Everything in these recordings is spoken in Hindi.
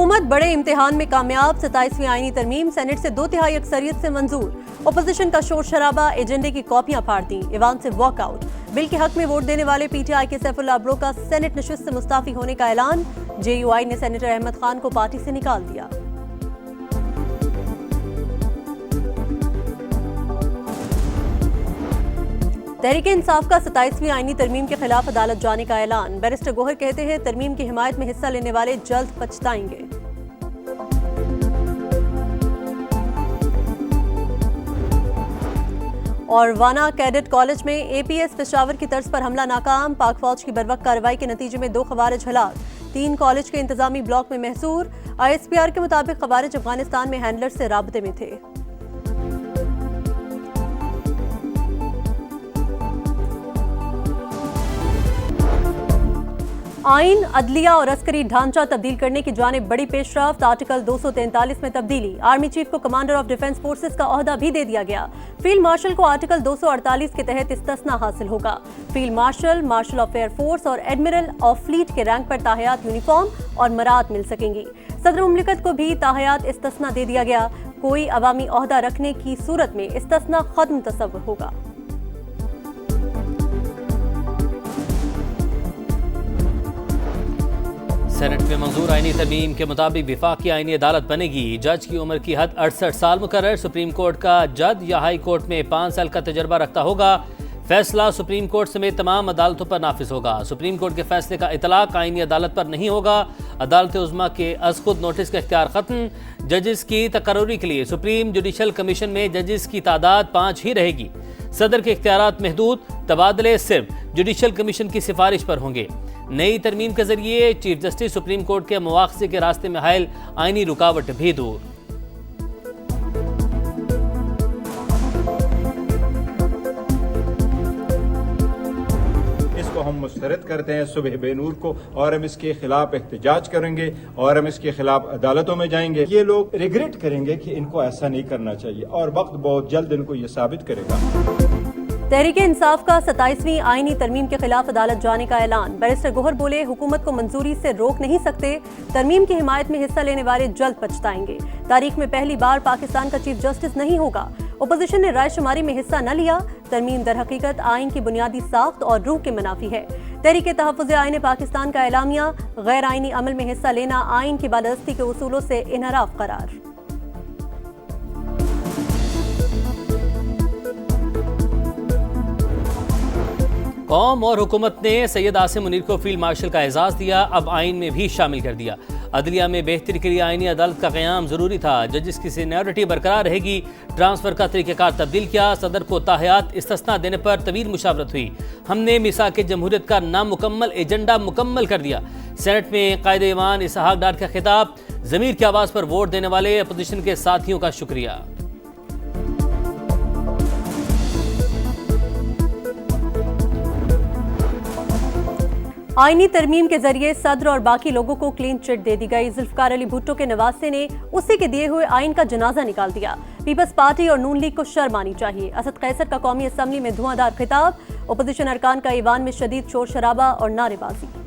हुकूमत बड़े इम्तिहान में कामयाब। 27वीं आईनी तरमीम सेनेट से 2/3 अक्सरियत से मंजूर। अपोजिशन का शोर शराबा, एजेंडे की कॉपियां फाड़ दी, ईवान से वॉकआउट। बिल के हक में वोट देने वाले पीटीआई के सैफुल्लाह अब्रो का सेनेट नशिस्त से मुस्ताफी होने का ऐलान। जेयूआई ने सेनेटर अहमद खान को पार्टी से निकाल दिया। तहरीक इंसाफ का 27वीं आईनी तरमीम के खिलाफ अदालत जाने का ऐलान। बैरिस्टर गोहर कहते हैं तरमीम की हिमायत में हिस्सा लेने वाले जल्द पछताएंगे। और वाना कैडेट कॉलेज में एपीएस पेशावर की तर्ज पर हमला नाकाम। पाक फौज की बर्वक्त कार्रवाई के नतीजे में 2 खवारिज हलाक। 3 कॉलेज के इंतजामी ब्लॉक में महसूर। आईएसपीआर के मुताबिक खवारिज अफगानिस्तान में हैंडलर से राब्ते में थे। आइन, अदलिया और अस्करी ढांचा तब्दील करने की जानिब बड़ी पेशरफ्त। आर्टिकल 243 में तब्दीली। आर्मी चीफ को कमांडर ऑफ डिफेंस फोर्सेस का ओहदा भी दे दिया गया। फील्ड मार्शल को आर्टिकल 248 के तहत इस्तिस्ना हासिल होगा। Field marshal, marshal of air force और एडमिरल ऑफ फ्लीट के रैंक पर ताहयात यूनिफॉर्म और मरात मिल सकेंगी। सदर मुमलिकत को भी ताहयात इस्तिस्ना दे दिया गया। कोई अवामी ओहदा रखने की सूरत में इस्तिस्ना खत्म तस्वुर होगा। सेनेट में मंजूर आईनी तरमीम के मुताबिक विफाकी आईनी अदालत बनेगी। जज की उम्र की हद 68 साल मुकर्रर। सुप्रीम कोर्ट का जज या हाई कोर्ट में 5 साल का तजर्बा रखता होगा। फैसला सुप्रीम कोर्ट समेत तमाम अदालतों पर नाफिज होगा। सुप्रीम कोर्ट के फैसले का इतलाक आईनी अदालत पर नहीं होगा। अदालत उज़्मा के अज़ खुद नोटिस का इख्तियार खत्म। जजेस की तकर्रुरी के लिए सुप्रीम जुडिशल कमीशन में जजेस की तादाद 5 ही रहेगी। सदर के इख्तियारात महदूद। तबादले सिर्फ जुडिशल कमीशन की सिफारिश पर होंगे। नई तरमीम के जरिए चीफ जस्टिस सुप्रीम कोर्ट के मुआवजे के रास्ते में हायल आईनी रुकावट भी दूर। इसको हम मुस्तरद करते हैं सुबह बेनूर को, और हम इसके खिलाफ एहतजाज करेंगे और हम इसके खिलाफ अदालतों में जाएंगे। ये लोग रिग्रेट करेंगे कि इनको ऐसा नहीं करना चाहिए, और वक्त बहुत जल्द इनको ये साबित करेगा। तहरीक इंसाफ का 27वीं आईनी तरमीम के खिलाफ अदालत जाने का ऐलान। बैरिस्टर गोहर बोले हुकूमत को मंजूरी से रोक नहीं सकते। तरमीम की हिमायत में हिस्सा लेने वाले जल्द पछताएंगे। तारीख में पहली बार पाकिस्तान का चीफ जस्टिस नहीं होगा। ओपोजिशन ने राय शुमारी में हिस्सा न लिया। तरमीम दर हकीकत आइन की बुनियादी साख्त और रूह के मुनाफी है। तहरीक तहफ़्फ़ुज़ आइन पाकिस्तान का एलामिया। गैर आइनी अमल में हिस्सा लेना आइन की बालादस्ती के उसूलों से इनहराफ करार। कौम और हुकूमत ने सैयद आसिम मुनीर को फील्ड मार्शल का एजाज़ दिया। अब आइन में भी शामिल कर दिया। अदलिया में बेहतरी के लिए आइनी अदालत का क़याम ज़रूरी था। जजिस की सीनियरिटी बरकरार रहेगी। ट्रांसफ़र का तरीक़ाकार तब्दील किया। सदर को ताहयात इस्तिस्ना देने पर तवील मुशावरत हुई। हमने मिसाक जमहूरियत का नामुकम्मल एजेंडा मुकम्मल कर दिया। सेनेट में कायदे ईमान इसहाक डार का खिताब। ज़मीर की आवाज़ पर वोट देने वाले अपोजिशन के साथियों का शुक्रिया। आईनी तरमीम के जरिए सदर और बाकी लोगों को क्लीन चिट दे दी गई। जुल्फकार अली भुट्टो के नवासे ने उसी के दिए हुए आइन का जनाजा निकाल दिया। पीपल्स पार्टी और नून लीग को शर्म आनी चाहिए। असद कैसर का कौमी असम्बली में धुआंधार खिताब। ओपोजिशन अरकान का ईवान में शदीद शोर शराबा और नारेबाजी।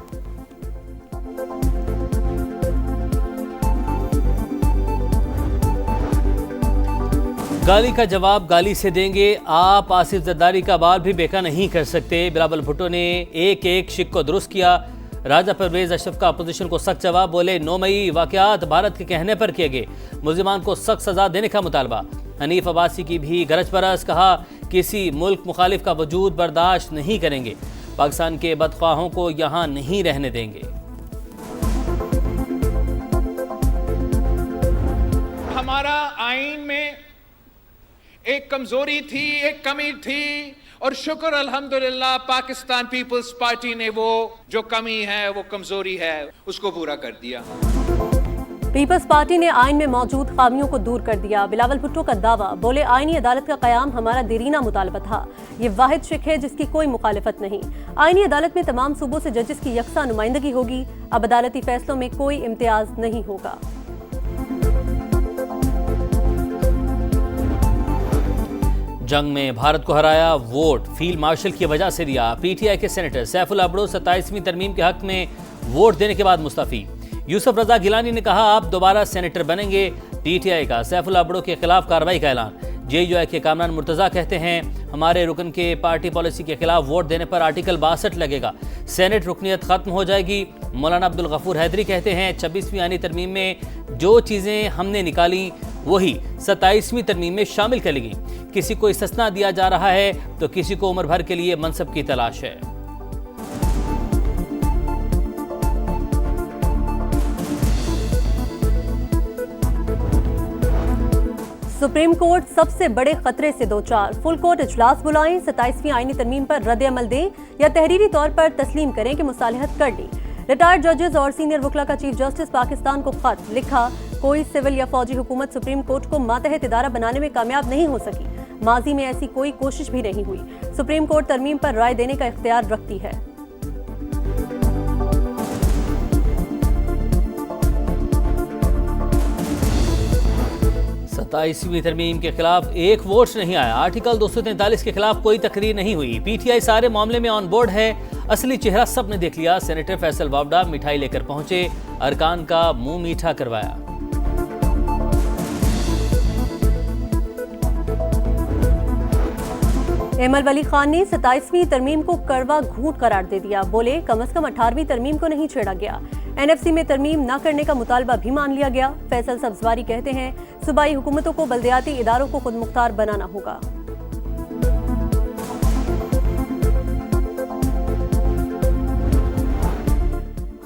गाली का जवाब गाली से देंगे। आप आसिफ जरदारी का बाल भी बेका नहीं कर सकते। बिलावल भुट्टो ने एक शिक को दुरुस्त किया। राजा परवेज अशरफ का अपोजिशन को सख्त जवाब। बोले 9 मई वाकयात भारत के कहने पर किए गए। मुल्जिमान को सख्त सजा देने का मुतालबा। हनीफ अब्बासी की भी गरज बरस। कहा किसी मुल्क मुखालिफ का वजूद बर्दाश्त नहीं करेंगे। पाकिस्तान के बदख्वाहों को यहाँ नहीं रहने देंगे। हमारा आइन में एक कमजोरी थी, एक कमी थी, और शुक्र अल्हम्दुलिल्लाह पाकिस्तान पीपल्स पार्टी ने वो जो कमी है, वो कमजोरी है, उसको पूरा कर दिया। पीपल्स पार्टी ने आइन में मौजूद खामियों को दूर कर दिया। बिलावल भुट्टो का दावा। बोले आईनी अदालत का कयाम हमारा देरीना मुतालबा था। ये वाहिद शिक है जिसकी कोई मुखालिफत नहीं। आईनी अदालत में तमाम सूबों से जजेस की यकसा नुमाइंदगी होगी। अब अदालती फैसलों में कोई इम्तियाज नहीं होगा। जंग में भारत को हराया, वोट फील्ड मार्शल की वजह से दिया। पीटीआई के सेनेटर सैफुल्लाह अब्रो 27वीं तरमीम के हक में वोट देने के बाद मुस्तफी। यूसुफ रजा गिलानी ने कहा आप दोबारा सेनेटर बनेंगे। टीटीआई का सैफुल्लाह बड़ो के खिलाफ कार्रवाई का ऐलान। जेयूआई के कामरान मुर्तजा कहते हैं हमारे रुकन के पार्टी पॉलिसी के खिलाफ वोट देने पर आर्टिकल 62 लगेगा, सेनेट रुकनियत खत्म हो जाएगी। मौलाना अब्दुल गफूर हैदरी कहते हैं 26वीं आईनी तरमीम में जो चीजें हमने निकाली वही 27वीं तरमीम में शामिल कर ली गई। किसी को इस्तिस्ना दिया जा रहा है तो किसी को उम्र भर के लिए मनसब की तलाश है। सुप्रीम कोर्ट सबसे बड़े खतरे से दो चार। फुल कोर्ट इजलास बुलाएं, 27वीं आईनी तरमीम पर रद्द अमल दें या तहरीरी तौर पर तस्लीम करें कि मुसालिहत कर ली। रिटायर्ड जजेस और सीनियर वकला का चीफ जस्टिस पाकिस्तान को खत लिखा। कोई सिविल या फौजी हुकूमत सुप्रीम कोर्ट को मातहत इदारा बनाने में कामयाब नहीं हो सकी। माजी में ऐसी कोई कोशिश भी नहीं हुई। सुप्रीम कोर्ट तरमीम पर राय देने का इख्तियार रखती है। सत्ताईसवीं तरमीम के खिलाफ एक वोट नहीं आया। आर्टिकल 243 के खिलाफ कोई तकरीर नहीं हुई। पीटीआई सारे मामले में ऑन बोर्ड है। असली चेहरा सबने देख लिया। सेनेटर फैसल वावडा मिठाई लेकर पहुंचे, अरकान का मुंह मीठा करवाया। एमल वली खान ने 27वीं तरमीम को कड़वा घूंट करार दे दिया। बोले कम से कम 18वीं तरमीम को नहीं छेड़ा गया। एनएफसी में तरमीम न करने का मुतालबा भी मान लिया गया। फैसल सब्जवारी कहते हैं सूबाई हुकूमतों को बल्दियाती इदारों को खुद मुख्तार बनाना होगा।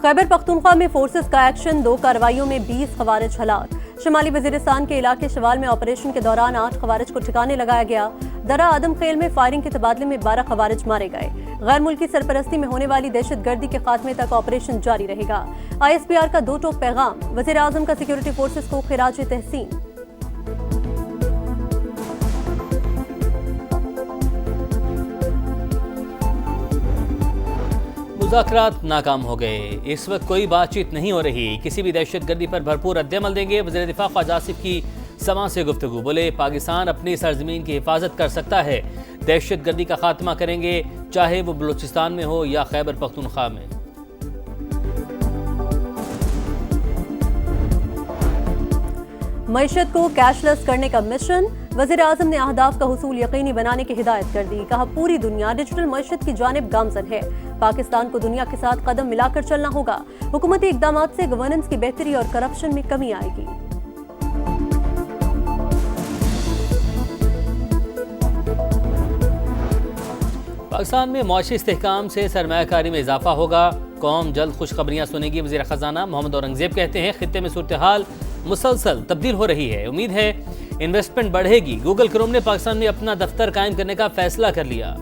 खैबर पख्तूनख्वा में फोर्सेस का एक्शन, 2 कार्रवाइयों में 20 खवारिज हलाक। शुमाली वजीरिस्तान के इलाके शवाल में ऑपरेशन के दौरान 8 खवारिज को ठिकाने लगाया गया। दरा आदम खेल में फायरिंग के तबादले में 12 खवारिज मारे गए। गैर मुल्की सरपरस्ती में होने वाली दहशतगर्दी के खात्मे तक ऑपरेशन जारी रहेगा। ISPR का 2 टोक पैगाम, वज़ीर आज़म का सिक्योरिटी फोर्सेस को खिराज तहसीन। मुज़ाकरात नाकाम हो गए। इस वक्त कोई बातचीत नहीं हो रही। किसी भी दहशतगर्दी पर भरपूर रद्द-ए-अमल देंगे। वज़ीर दिफा ख्वाजा आसिफ की समा से गुफ्तगू। बोले पाकिस्तान अपनी सरजमीन की हिफाजत कर सकता है। दहशतगर्दी का खात्मा करेंगे, चाहे वो बलूचिस्तान में हो या खैबर पख्तूनख्वा में। मईशत को कैशलेस करने का मिशन, वज़ीर आज़म ने अहदाफ का हुसूल यकीनी बनाने की हिदायत कर दी। कहा पूरी दुनिया डिजिटल मईशत की जानिब गामजन है। पाकिस्तान को दुनिया के साथ कदम मिलाकर चलना होगा। हुकूमती इक़दामात से गवर्नेंस की बेहतरी और करप्शन में कमी आएगी। पाकिस्तान में मुआशी इस्तेहकाम से सरमायाकारी में इजाफा होगा। कौम जल्द खुशखबरियां सुनेगी। वज़ीर ख़जाना मोहम्मद औरंगज़ेब कहते हैं खित्ते में सूरत हाल मुसलसल तब्दील हो रही है। उम्मीद है इन्वेस्टमेंट बढ़ेगी। गूगल क्रोम ने पाकिस्तान में अपना दफ्तर कायम करने का फैसला कर लिया।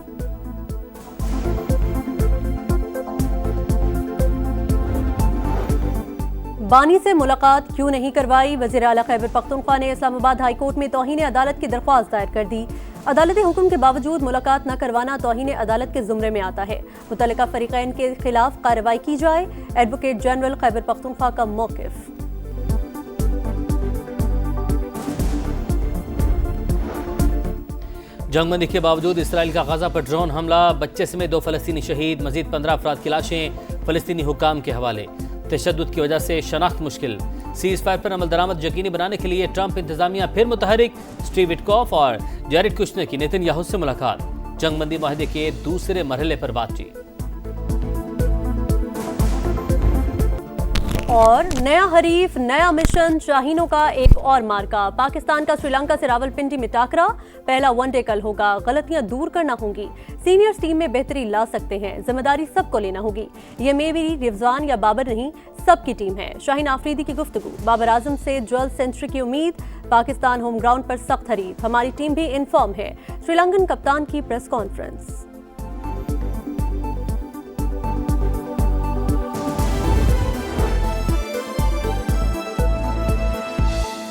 बानी से मुलाकात क्यों नहीं करवाई? वज़ीर आला खैबर पख्तूनख्वा ने इस्लामाबाद हाई कोर्ट में तौहीन अदालत की दरख्वास्त दायर कर दी। अदालती हुक्म के बावजूद मुलाकात न करवाना तौहीन अदालत के जुमरे में आता है। मुतल्लिका फरीकैन के खिलाफ कार्रवाई की जाए। एडवोकेट जनरल खैबर पख्तूनख्वा का मौक़िफ़। जंगबंदी के बावजूद इसराइल का गाजा पर ड्रोन हमला, बच्चे समेत 2 फ़लस्तीनी शहीद, मजीद 15 अफराद की लाशें फ़लस्तीनी हुक्काम के हवाले। तशद्दुद की वजह से शनाख्त मुश्किल। सीज़ फायर पर अमल दरामद यकीनी बनाने के लिए ट्रंप इंतजामिया फिर मुतहरिक। स्टीव विटकॉफ और जैरेड कुशनर की नेतन्याहू से मुलाकात। जंगबंदी माहदे के दूसरे मरहले पर बातचीत। और नया हरीफ, नया मिशन, शाहीनों का एक और मार्का। पाकिस्तान का श्रीलंका से रावलपिंडी में टाकरा। पहला वनडे कल होगा। गलतियां दूर करना होंगी। सीनियर्स टीम में बेहतरी ला सकते हैं। जिम्मेदारी सबको लेना होगी। ये मेरी, रिजवान या बाबर नहीं, सबकी टीम है। शाहीन आफरीदी की गुफ्तगू। बाबर आजम से जल्द सेंचुरी की उम्मीद। पाकिस्तान होम ग्राउंड पर सख्त हरीफ। हमारी टीम भी इन्फॉर्म है। श्रीलंकन कप्तान की प्रेस कॉन्फ्रेंस।